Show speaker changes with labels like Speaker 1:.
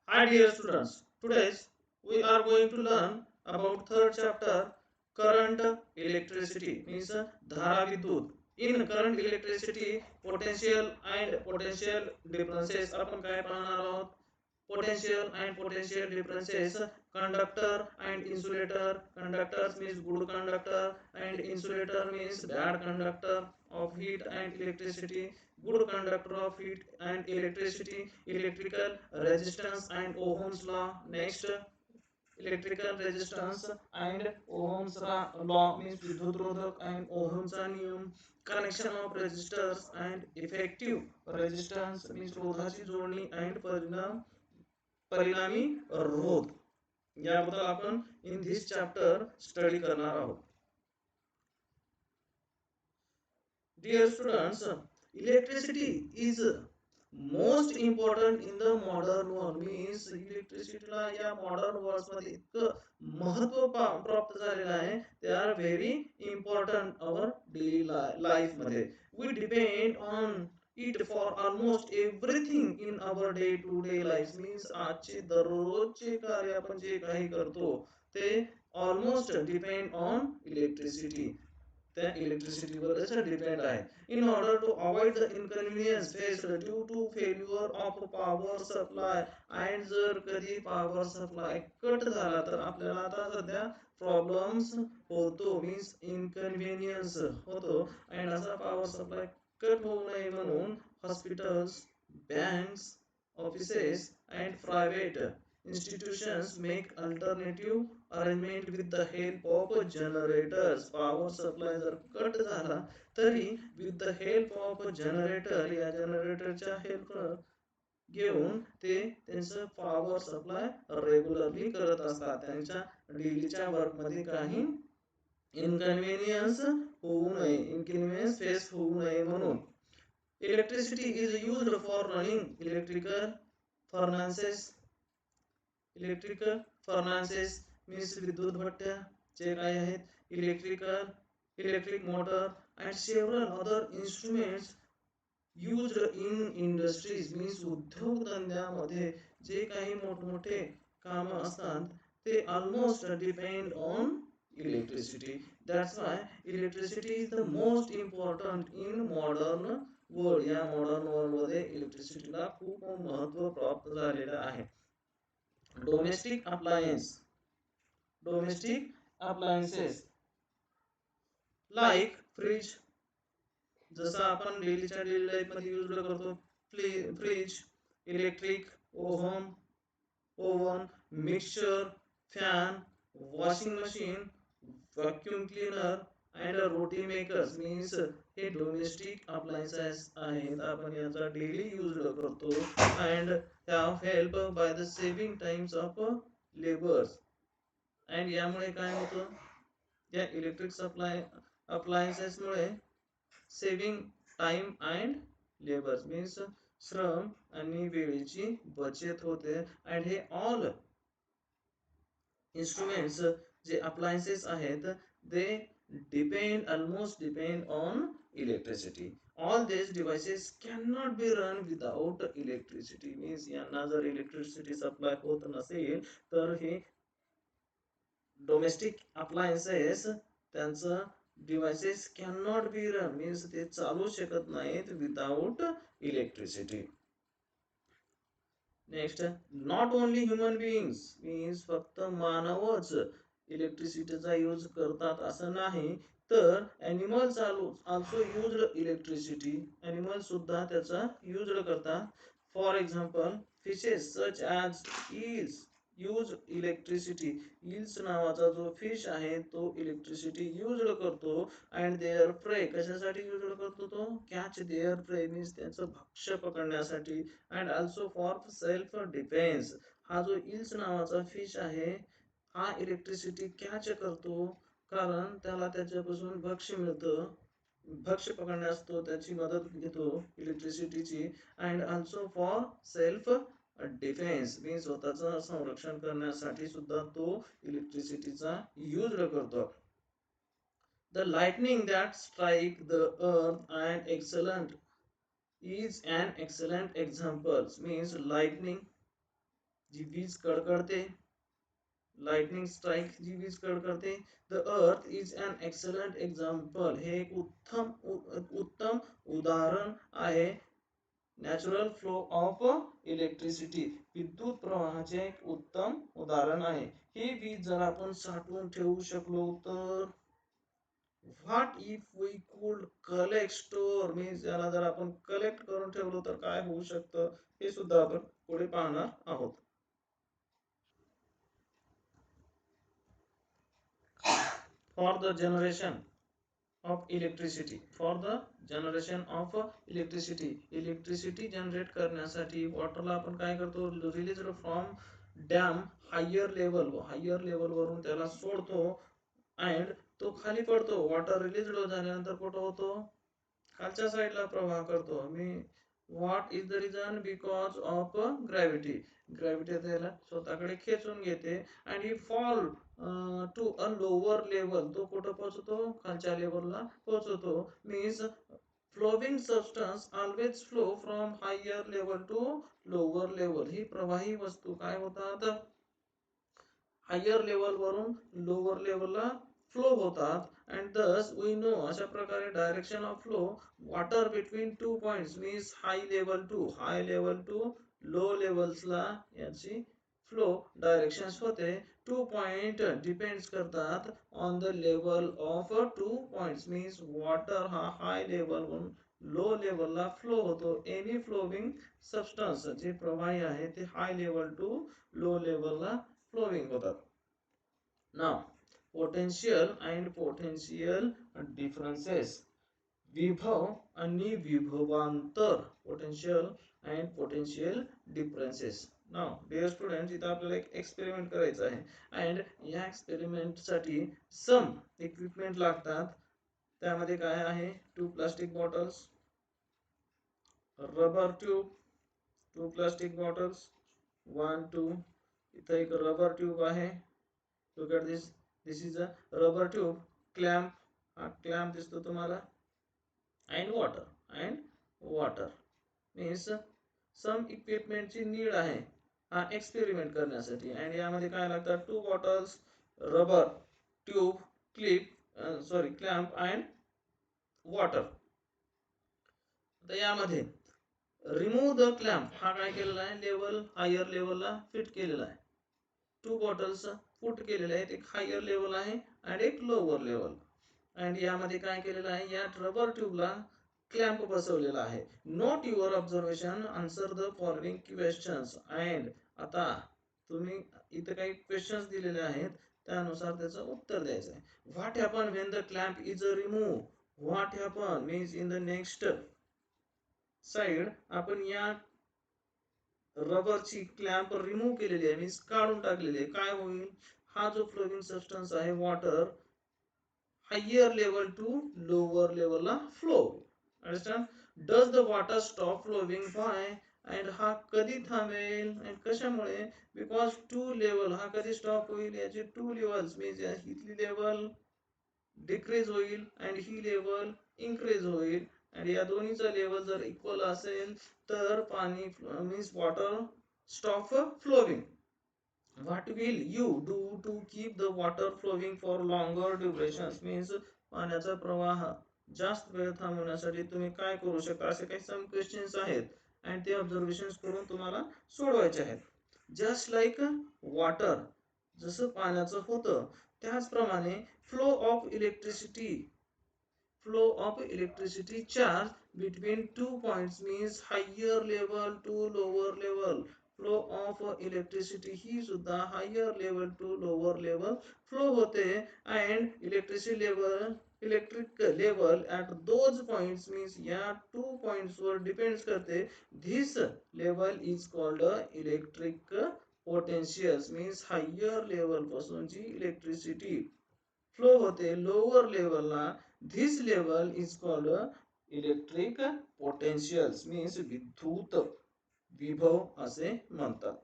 Speaker 1: Hi dear students, today we are going to learn about third chapter current electricity means dhara vidyut. In current electricity potential and potential differences आपण काय पाहणार आहोत potential and potential differences conductor and insulator conductors means good conductor and insulator means bad conductor of heat and electricity good conductor of heat and electricity electrical resistance and ohm's law next electrical resistance and ohm's law means विद्युतरोधक and ohmचा नियम connection of resistors and effective resistance means रोधाची जोडणी and परिणामी रोध याबद्दल आपण in this chapter study करणार आहोत. Dear students, electricity is most important in the modern world means इलेक्ट्रिसिटीला या मॉडर्न वर्ल्ड मध्ये इतकं महत्व प्राप्त झालेलं आहे. ते are very important our daily life मध्ये. We depend on it for almost everything in our day to day life means आजचे दररोजचे कार्य आपण जे काही करतो ते ऑलमोस्ट डिपेंड ऑन इलेक्ट्रिसिटी. त्या इलेक्ट्रिसिटीवरच डिपेंड आहे. In order to avoid the inconvenience faced due to failure of power supply and जर कधी पॉवर सप्लाय कट झाला तर आपल्याला आता सध्या प्रॉब्लेम्स होतो मीन्स इनकन्व्हिनियन्स होतो. अँड असा पॉवर सप्लाय कट होऊ नये म्हणून hospitals banks offices and private institutions make alternative arrangement with the help of generators. Power supply जर कट झाला तरी with the help of generator या जनरेटरच्या हेल्प घेऊन ते त्यांचं पॉवर सप्लाय रेग्युलरली करत असतात. त्यांच्या डेलीच्या वर्क मध्ये काही इनकन्व्हिनियन्स होऊ नये इनकन्व्हिनियन्स फेस होऊ नये म्हणून. Electricity is used for running electrical furnaces means विद्युत भट्ट्या जे काही आहेत electric motor and several other instruments used in industries means उद्योगधंद्यामध्ये जे काही मोठमोठे कामं असतात ते almost depend on electricity. That's why electricity is the most important in modern world. या मॉडर्न वर्ल्डमध्ये इलेक्ट्रिसिटीला खूप महत्त्व प्राप्त झालेलं आहे. डोमेस्टिक अप्लायन्सेस लाईक फ्रीज जसं आपण डेलीच्या डेली लाईफ मध्ये यूज करतो. Fridge electric oven mixture fan washing machine vacuum cleaner and roti makers means हे डोमेस्टिक अप्लायन्सेस आहेत. आपण याचा डेली यूज करतो and have help by the saving times of labours. And यामुळे काय होतं या इलेक्ट्रिक सप्लाय अप्लायन्सेसमुळे saving time and labours means श्रम आणि वेळेची बचत होते. अँड हे ऑल इन्स्ट्रुमेंट्स जे अप्लायन्सेस आहेत दे almost depend on electricity. All these devices cannot be run without electricity means यांना जर इलेक्ट्रिसिटी सप्लाय होत नसेल तर हे डोमेस्टिक अप्लायन्सेस त्यांचं devices cannot be run means ते चालू शकत नाहीत without electricity. Next not only human beings means फक्त मानवच इलेक्ट्रिसिटीचा यूज करतात असं नाही तर animals also use electricity. Animal सुद्धा त्याचा यूज करतात. For example fishes such as eels use electricity. Eels नावाचा जो फिश आहे तो इलेक्ट्रिसिटी यूज करतो. अँड देअर प्रे कशासाठी यूज करतो तो कॅच देअर प्रे मीन्स त्याचं भक्ष्य पकडण्यासाठी. And also for self defence. हा जो ईल्स नावाचा फिश आहे हा इलेक्ट्रिसिटी कॅच करतो कारण त्याला त्याच्यापासून भक्ष्य मिळतं. भक्ष्य पकडण्यास तो त्याची मदत घेतो इलेक्ट्रिसिटीची. And also for self defence means स्वतःचं संरक्षण करण्यासाठी सुद्धा तो इलेक्ट्रिसिटीचा यूज करतो. The lightning that strike the earth and excellent is an excellent example means lightning जी वीज कडकडते, लाइटनिंग स्ट्राइक जी वीज कडकडते. The earth is an excellent example, हे एक उत्तम उदाहरण आहे. नॅचरल फ्लो ऑफ इलेक्ट्रिसिटी, विद्युत प्रवाहाचे एक उत्तम उदाहरण आहे. ही वीज जर आपण साठवून ठेवू शकलो तर, व्हॉट इफ वी कुड कलेक्ट स्टोर मीन्स याला जर आपण कलेक्ट करून ठेवलो तर काय होऊ शकतं, हे सुद्धा आपण पुढे पाहणार आहोत. For the generation of electricity, for the generation of electricity, electricity generate करण्यासाठी वॉटरला आपण काय करतो, release from dam higher level वरून त्याला सोडतो. अँड तो खाली पडतो. वॉटर रिलीज झाल्यानंतर कुठं होतो, खालच्या साईडला प्रवाह करतो. मी what is the reason, because of gravity, gravity त्याला स्वतःकडे खेचून घेते. And he fall to a lower level, तो कुठं पोहोचतो, खालच्या लेवलला पोहोचतो. Means flowing substance always flow from higher level to lower level, ही प्रवाही वस्तू काय होतात, हायर लेवल वरून लोअर लेवलला फ्लो होतात. अँड दस वी नो, अशा प्रकारे direction of flow water between two points means high level to low लेवल्सला याची फ्लो डायरेक्शन्स होते. टू पॉइंट डिपेंड्स करतात on the level of two points means water हा high लेवलवरून low लेवलला flow होतो. एनी फ्लोविंग सबस्टन्स, जे प्रवाही आहे ते हाय लेवल टू लो लेवलला फ्लोविंग होतात. Now potential and potential differences, विभव आणि विभवांतर, potential and potential differences. Now dear student, इथं आपल्याला एक एक्सपेरिमेंट करायचं आहे. अँड या एक्सपेरिमेंटसाठी सम इक्विपमेंट लागतात. त्यामध्ये काय आहे, 2 plastic bottles, rubber tube, 2 plastic bottles, 1 2, इथं एक रबर ट्यूब आहे. Look at this. This is a rubber tube. Clamp. हा clamp दिसतो तुम्हाला. And water. And water. Means some equipment ची नीड आहे हा एक्सपेरिमेंट करण्यासाठी. आणि यामध्ये काय लागतात, 2 bottles, rubber tube, clamp and water. तर यामध्ये रिमूव्ह द क्लॅम्प, हा काय केलेला आहे, लेवल हायर लेवलला फिट केलेला आहे. 2 बॉटल्स पुट केलेले आहेत, एक हायर लेवल आहे आणि एक लोअर लेवल. अँड यामध्ये काय केलेलं आहे, या रबर ट्यूबला क्लॅम्प बसवलेला आहे. Note your observation, answer the following questions. And आता तुम्ही इथं काही क्वेश्चन्स दिलेले आहेत, त्यानुसार त्याचं उत्तर द्यायचं आहे. What happen when the clamp is remove, what happen means in the next side आपण या रबरची क्लॅम्प रिमूव्ह केलेली आहे, मीन्स काढून टाकलेली आहे. काय होईल, हा जो फ्लोविंग सबस्टन्स आहे water higher level to lower लेवलला flow. Understand. Does the water stop flowing, by, and हा कधी थांबेल आणि कशामुळे, बिकॉज टू लेवल, हा कधी स्टॉप होईल, याचे 2 लेवल्स मीन्स इथली लेवल डिक्रीज होईल अँड ही लेवल इन्क्रीज होईल. आणि या दोन्हीचा लेवल जर इक्वल असेल तर पाणी means water stop flowing. What will you do to keep the water flowing for longer durations, means पाण्याचा प्रवाह जास्त वेळ थांबवण्यासाठी तुम्ही काय करू शकता, असे काही सम क्वेश्चन्स आहेत आणि ते ऑब्झर्वेशन्स करून तुम्हाला सोडवायचे आहेत. जस्ट लाईक वॉटर, जसं पाण्याचं होतं त्याचप्रमाणे flow of electricity charge between 2 points means higher level to lower level. Flow of electricity ही सुद्धा higher level to lower level flow होते. And electric level at those points means या 2 points वर depends करते. This level is called electric potential, means higher level पासून जी electricity flow होते lower लेवलला, this level is called electric potential means विद्युत विभव असे म्हणतात.